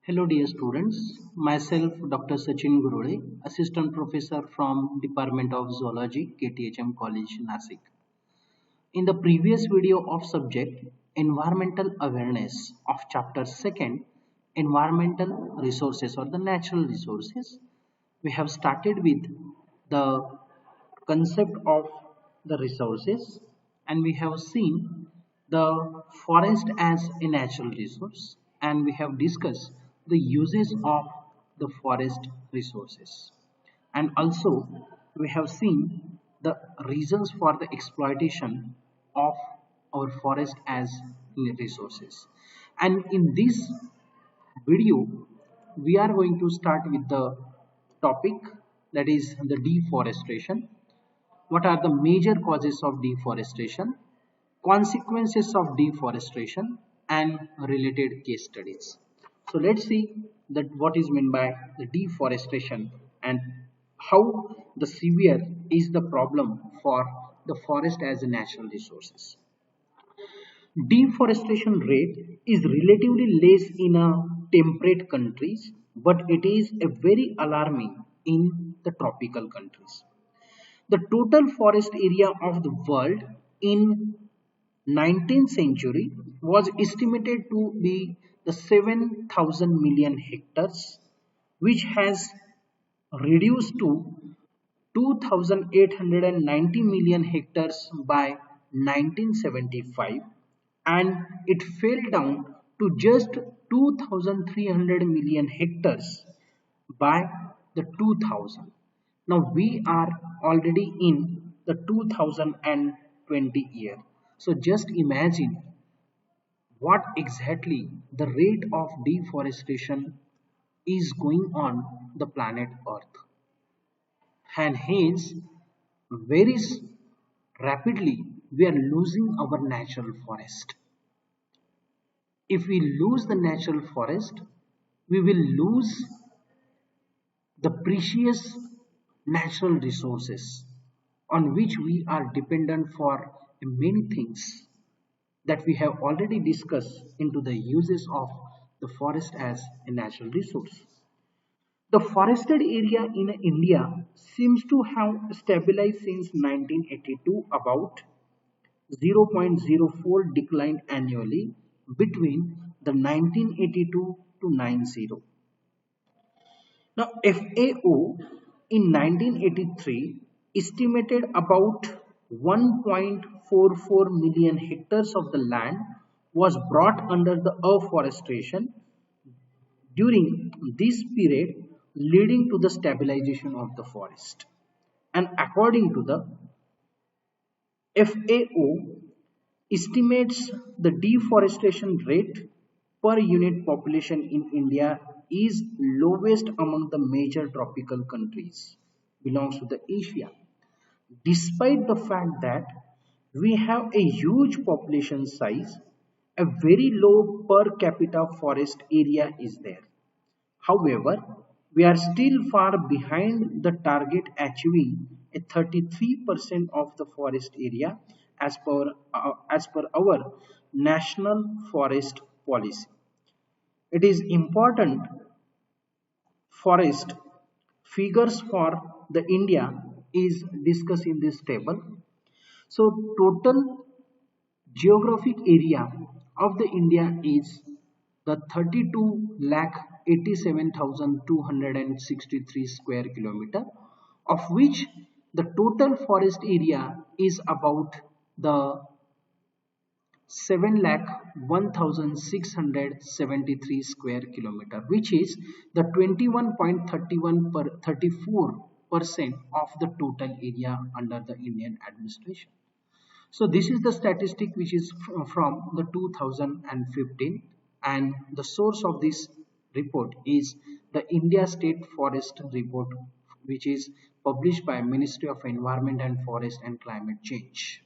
Hello dear students, myself Dr. Sachin Gurode, Assistant Professor from Department of Zoology, KTHM College, Nasik. In the previous video of subject Environmental Awareness of Chapter 2nd, Environmental Resources or the Natural Resources, we have started with the concept of the resources and we have seen the forest as a natural resource and we have discussed the uses of the forest resources, and also we have seen the reasons for the exploitation of our forest as resources. And in this video we are going to start with the topic, that is the deforestation. What are the major causes of deforestation, consequences of deforestation, and related case studies? So let's see that what is meant by the deforestation and how the severe is the problem for the forest as a natural resources. Deforestation rate is relatively less in temperate countries, but it is a very alarming in the tropical countries. The total forest area of the world in 19th century was estimated to be the 7,000 million hectares, which has reduced to 2,890 million hectares by 1975, and it fell down to just 2,300 million hectares by the 2000. Now we are already in the 2020 year. So just imagine what exactly the rate of deforestation is going on the planet Earth. And hence, very rapidly we are losing our natural forest. If we lose the natural forest, we will lose the precious natural resources on which we are dependent for many things that we have already discussed into the uses of the forest as a natural resource. The forested area in India seems to have stabilized since 1982, about 0.04 decline annually between the 1982 to 90. Now, FAO in 1983 estimated about 1.44 million hectares of the land was brought under the afforestation during this period, leading to the stabilization of the forest. And according to the FAO, estimates the deforestation rate per unit population in India is lowest among the major tropical countries, belongs to the Asia, despite the fact that we have a huge population size. A very low per capita forest area is there. However, we are still far behind the target, achieving a 33% of the forest area as per our national forest policy. It is important forest figures for the India is discussed in this table. So total geographic area of the India is the 32 lakh 87,263 square kilometer, of which the total forest area is about the 7 lakh 1,673 square kilometer, which is the 21.34% of the total area under the Indian administration. So this is the statistic which is from the 2015, and the source of this report is the India State Forest Report, which is published by Ministry of Environment and Forest and Climate Change.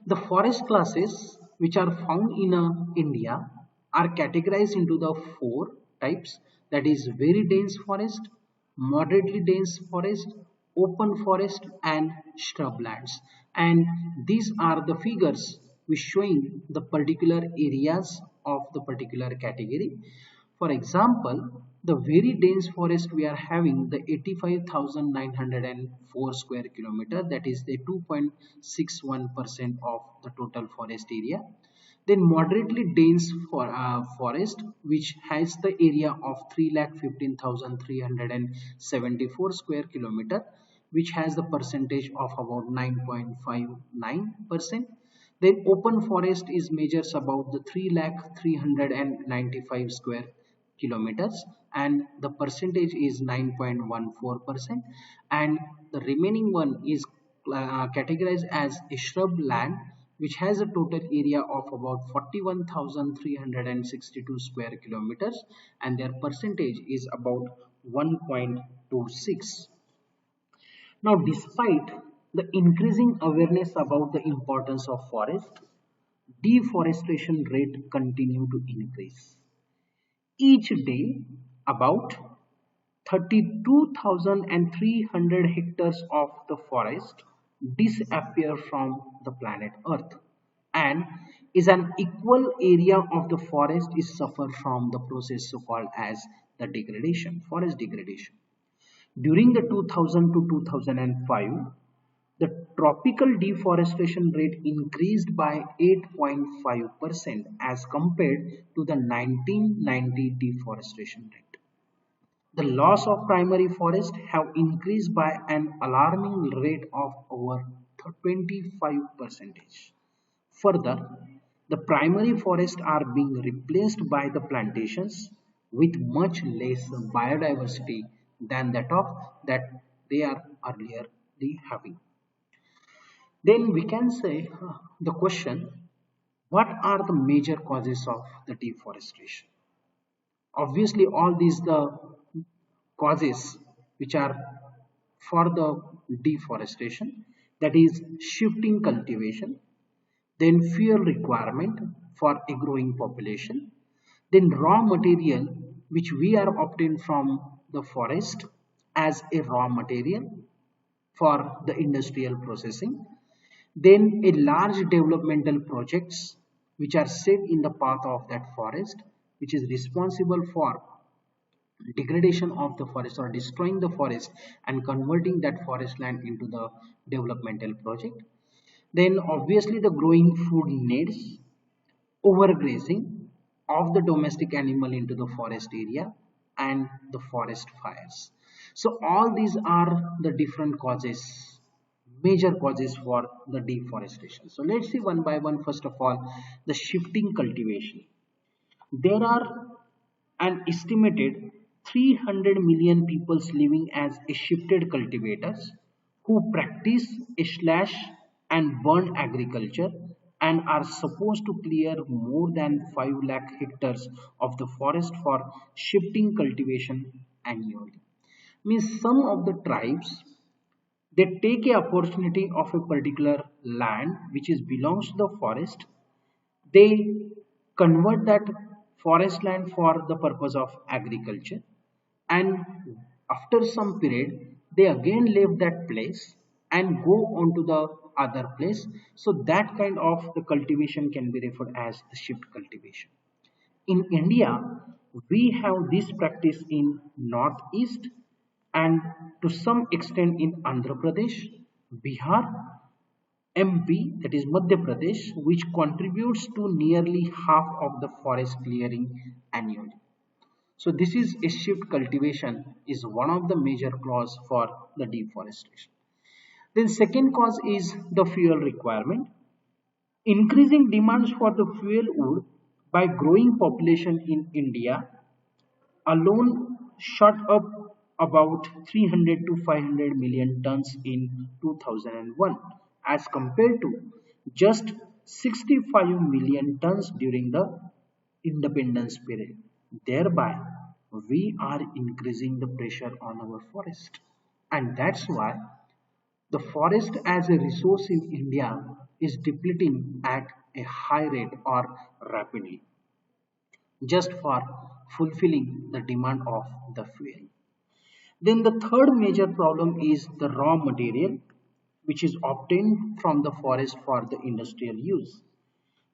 The forest classes which are found in India are categorized into the four types, that is very dense forest, moderately dense forest, open forest, and shrublands. And these are the figures which showing the particular areas of the particular category. For example, the very dense forest we are having, the 85,904 square kilometer, that is the 2.61% of the total forest area. Then moderately dense forest which has the area of 3,15,374 square kilometer, which has the percentage of about 9.59%. Then open forest is measures about the 3,395 square kilometers, and the percentage is 9.14%, and the remaining one is categorized as a shrub land, which has a total area of about 41,362 square kilometers, and their percentage is about 1.26. Now, despite the increasing awareness about the importance of forest, deforestation rate continue to increase. Each day, about 32,300 hectares of the forest disappear from the planet Earth, and is an equal area of the forest is suffer from the process so called as the degradation, forest degradation. During the 2000 to 2005, the tropical deforestation rate increased by 8.5% as compared to the 1990 deforestation rate. The loss of primary forest have increased by an alarming rate of over 25%. Further, the primary forests are being replaced by the plantations with much less biodiversity than that they are earlier having. Then we can say the question, what are the major causes of the deforestation? Obviously, all these the causes which are for the deforestation, that is shifting cultivation, then fuel requirement for a growing population, then raw material which we are obtained from the forest as a raw material for the industrial processing, then a large developmental projects which are set in the path of that forest, which is responsible for degradation of the forest or destroying the forest and converting that forest land into the developmental project. Then obviously the growing food needs, overgrazing of the domestic animal into the forest area, and the forest fires. So all these are the different causes, major causes for the deforestation. So let's see one by one. First of all, the shifting cultivation. There are an estimated 300 million people living as a shifted cultivators who practice a slash and burn agriculture and are supposed to clear more than 5 lakh hectares of the forest for shifting cultivation annually. Means some of the tribes, they take a opportunity of a particular land which is belongs to the forest, they convert that forest land for the purpose of agriculture, and after some period they again leave that place and go on to the other place. So that kind of the cultivation can be referred as the shift cultivation. In India, we have this practice in northeast and to some extent in Andhra Pradesh, Bihar, MP, that is Madhya Pradesh, which contributes to nearly half of the forest clearing annually. So this is a shift cultivation is one of the major cause for the deforestation. Then second cause is the fuel requirement. Increasing demands for the fuel wood by growing population in India alone shot up about 300 to 500 million tons in 2001 as compared to just 65 million tons during the independence period. Thereby, we are increasing the pressure on our forest, and that's why the forest as a resource in India is depleting at a high rate or rapidly, just for fulfilling the demand of the fuel. Then the third major problem is the raw material which is obtained from the forest for the industrial use.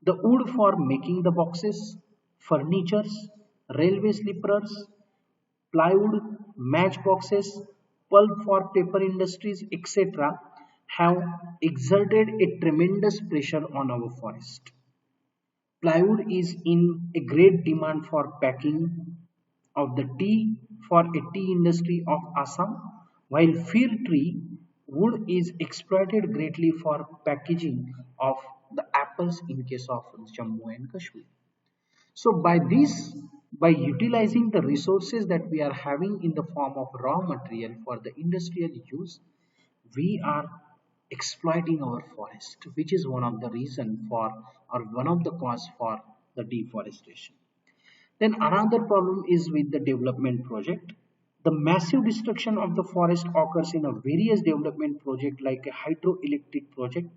The wood for making the boxes, furnitures, railway sleepers, plywood, matchboxes, pulp for paper industries, etc. have exerted a tremendous pressure on our forest. Plywood is in a great demand for packing of the tea for a tea industry of Assam, while fir tree wood is exploited greatly for packaging of the apples in case of Jammu and Kashmir. So by utilizing the resources that we are having in the form of raw material for the industrial use, we are exploiting our forest, which is one of the reason for or one of the cause for the deforestation. Then another problem is with the development project. The massive destruction of the forest occurs in a various development project like a hydroelectric project,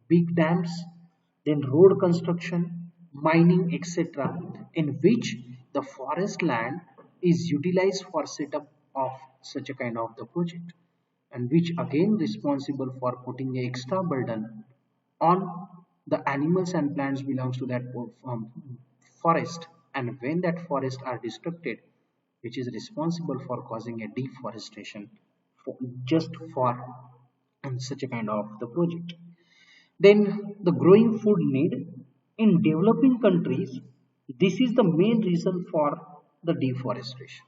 big dams, then road construction, mining, etc., in which the forest land is utilized for setup of such a kind of the project, and which again responsible for putting a extra burden on the animals and plants belongs to that forest, and when that forest are destructed, which is responsible for causing a deforestation for, just for such a kind of the project. Then the growing food need in developing countries, this is the main reason for the deforestation,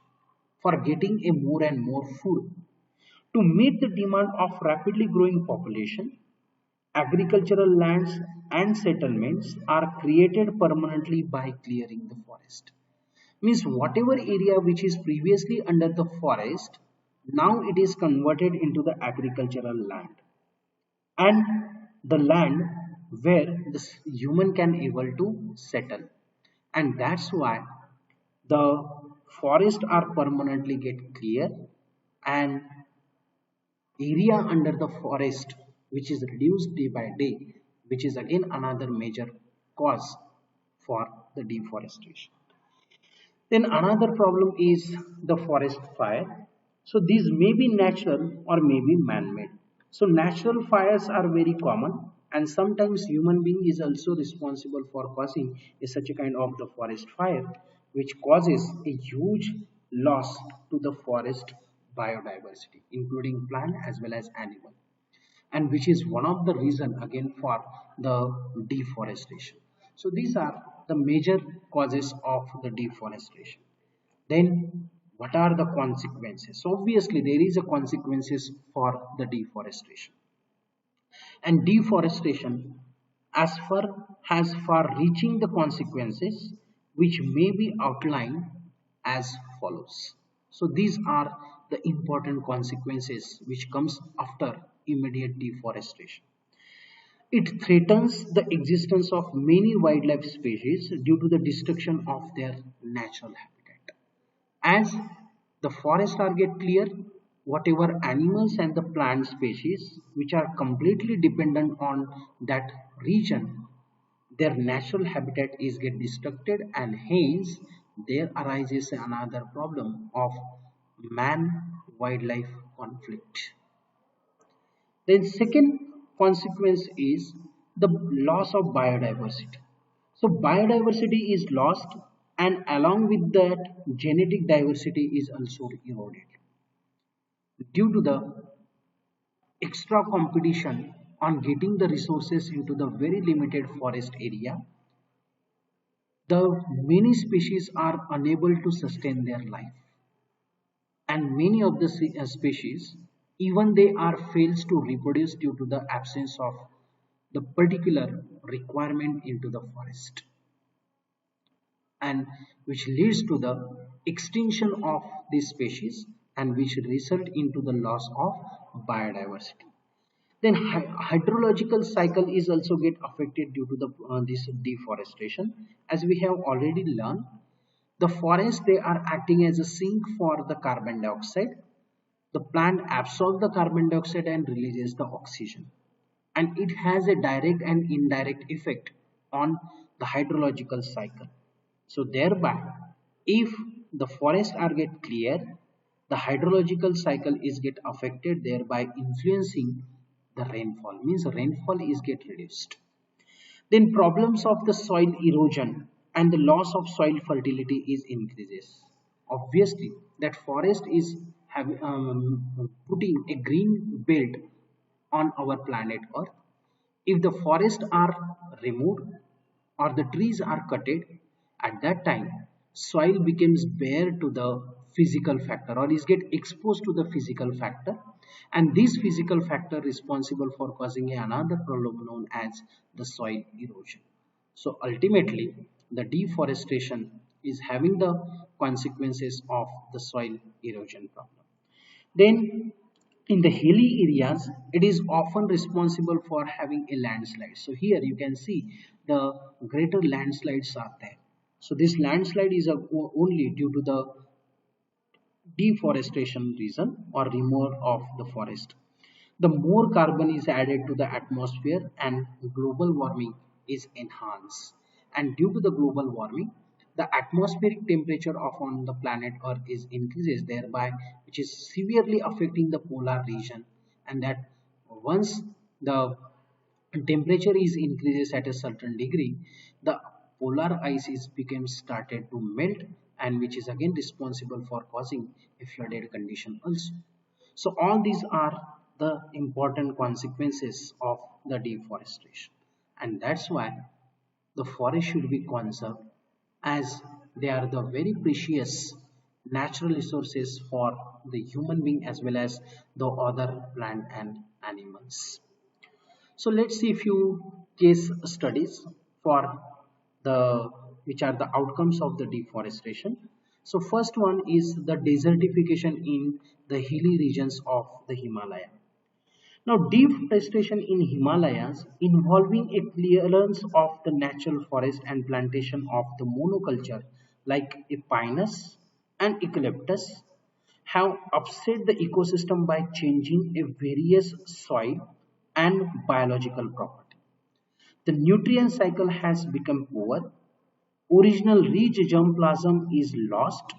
for getting a more and more food. To meet the demand of rapidly growing population, agricultural lands and settlements are created permanently by clearing the forest. Means whatever area which is previously under the forest, now it is converted into the agricultural land, and the land where the human can able to settle, and that's why the forests are permanently get clear, and area under the forest which is reduced day by day, which is again another major cause for the deforestation. Then another problem is the forest fire. So these may be natural or may be man-made. So natural fires are very common, and sometimes human being is also responsible for causing such a kind of the forest fire, which causes a huge loss to the forest biodiversity, including plant as well as animal, and which is one of the reason again for the deforestation. So these are the major causes of the deforestation. Then what are the consequences? So obviously there is a consequences for the deforestation, and deforestation as far has far reaching the consequences which may be outlined as follows. So these are the important consequences which comes after immediate deforestation. It threatens the existence of many wildlife species due to the destruction of their natural habitat. As the forests are get clear, whatever animals and the plant species which are completely dependent on that region, their natural habitat is get destructed, and hence there arises another problem of man wildlife conflict. Then second consequence is the loss of biodiversity. So biodiversity is lost, and along with that genetic diversity is also eroded due to the extra competition on getting the resources into the very limited forest area. The many species are unable to sustain their life, and many of the species even they are fails to reproduce due to the absence of the particular requirement into the forest, and which leads to the extinction of these species, and which result into the loss of biodiversity. Then hydrological cycle is also get affected due to the this deforestation. As we have already learned, the forests they are acting as a sink for the carbon dioxide. The plant absorbs the carbon dioxide and releases the oxygen, and it has a direct and indirect effect on the hydrological cycle. So thereby, if the forests are get clear, the hydrological cycle is get affected, thereby influencing the rainfall, means rainfall is get reduced. Then problems of the soil erosion. and the loss of soil fertility is increases. Obviously that forest is putting a green belt on our planet Earth. If the forests are removed or the trees are cutted, at that time soil becomes bare to the physical factor or is get exposed to the physical factor, and this physical factor responsible for causing another problem known as the soil erosion. So ultimately the deforestation is having the consequences of the soil erosion problem. Then in the hilly areas, it is often responsible for having a landslide. So here you can see the greater landslides are there. So this landslide is only due to the deforestation reason or removal of the forest. The more carbon is added to the atmosphere and global warming is enhanced. And due to the global warming, the atmospheric temperature of on the planet Earth is increases thereby, which is severely affecting the polar region. And that once the temperature is increases at a certain degree, the polar ice is becomes started to melt, and which is again responsible for causing a flooded condition also. So all these are the important consequences of the deforestation, and that's why the forest should be conserved, as they are the very precious natural resources for the human being as well as the other plant and animals. So let's see a few case studies for the which are the outcomes of the deforestation. So first one is the desertification in the hilly regions of the Himalaya. Now deforestation in Himalayas involving a clearance of the natural forest and plantation of the monoculture like a pinus and eucalyptus have upset the ecosystem by changing a various soil and biological property. The nutrient cycle has become poor, original rich germplasm is lost,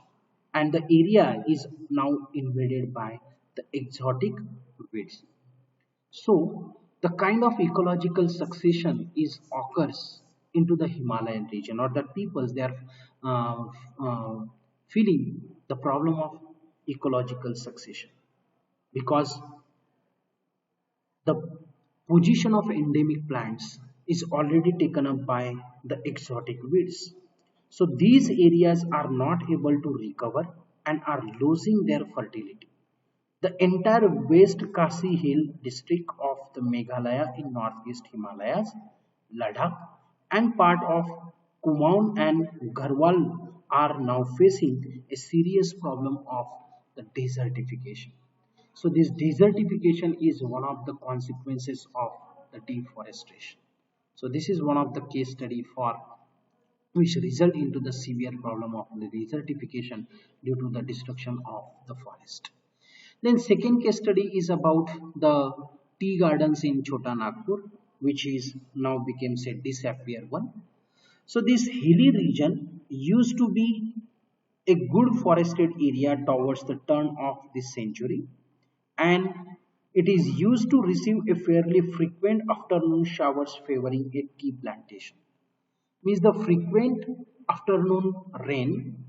and the area is now invaded by the exotic weeds. So the kind of ecological succession is occurs into the Himalayan region, or that peoples they are uh, uh, feeling the problem of ecological succession because the position of endemic plants is already taken up by the exotic weeds. So these areas are not able to recover and are losing their fertility. The entire West Khasi Hill district of the Meghalaya in northeast Himalayas, Ladakh, and part of Kumaon and Garhwal are now facing a serious problem of the desertification. So this desertification is one of the consequences of the deforestation. So this is one of the case study for which result into the severe problem of the desertification due to the destruction of the forest. Then second case study is about the tea gardens in Chota Nagpur, which is now becomes a disappear one. So this hilly region used to be a good forested area towards the turn of this century, and it is used to receive a fairly frequent afternoon showers favoring a tea plantation. Means the frequent afternoon rain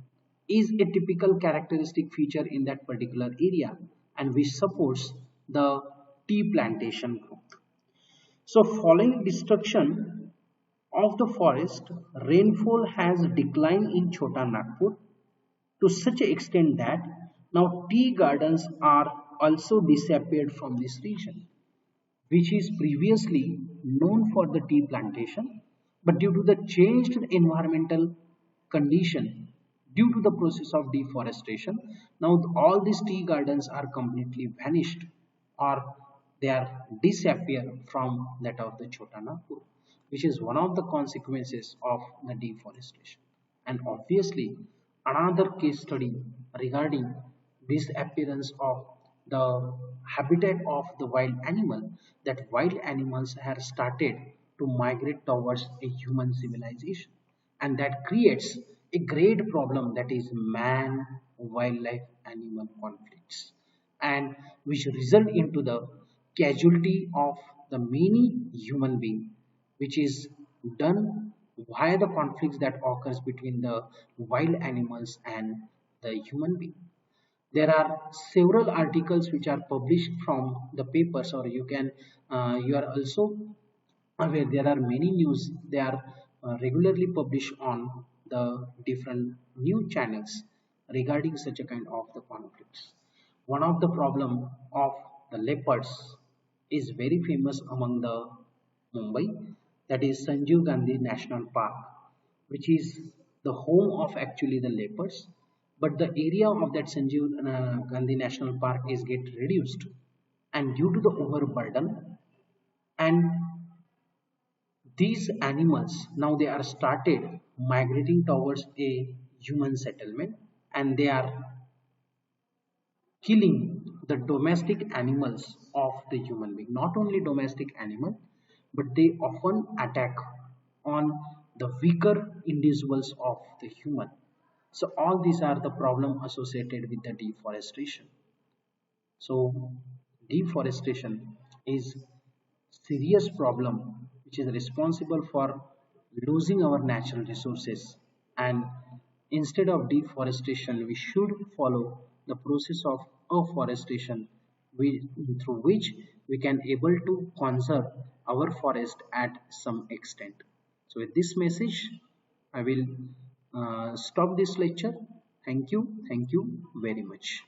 is a typical characteristic feature in that particular area and which supports the tea plantation growth. So following destruction of the forest, rainfall has declined in Chota Nagpur to such an extent that now tea gardens are also disappeared from this region, which is previously known for the tea plantation, but due to the changed environmental condition, due to the process of deforestation, now all these tea gardens are completely vanished or they are disappear from that of the Chota Nagpur, which is one of the consequences of the deforestation. And obviously, another case study regarding this appearance of the habitat of the wild animal, that wild animals have started to migrate towards a human civilization, and that creates a great problem, that is man wildlife animal conflicts, and which result into the casualty of the many human being, which is done why the conflicts that occurs between the wild animals and the human being. There are several articles which are published from the papers, or you are also aware there are many news they are regularly published on the different news channels regarding such a kind of the conflicts. One of the problem of the leopards is very famous among the Mumbai, that is Sanjeev Gandhi National Park, which is the home of actually the leopards. But the area of that Sanjeev Gandhi National Park is get reduced, and due to the overburden, and these animals now they are started migrating towards a human settlement, and they are killing the domestic animals of the human being. Not only domestic animal, but they often attack on the weaker individuals of the human. So all these are the problem associated with the deforestation. So deforestation is serious problem which is responsible for losing our natural resources, and instead of deforestation we should follow the process of afforestation, through which we can able to conserve our forest at some extent. So with this message I will stop this lecture. Thank you very much.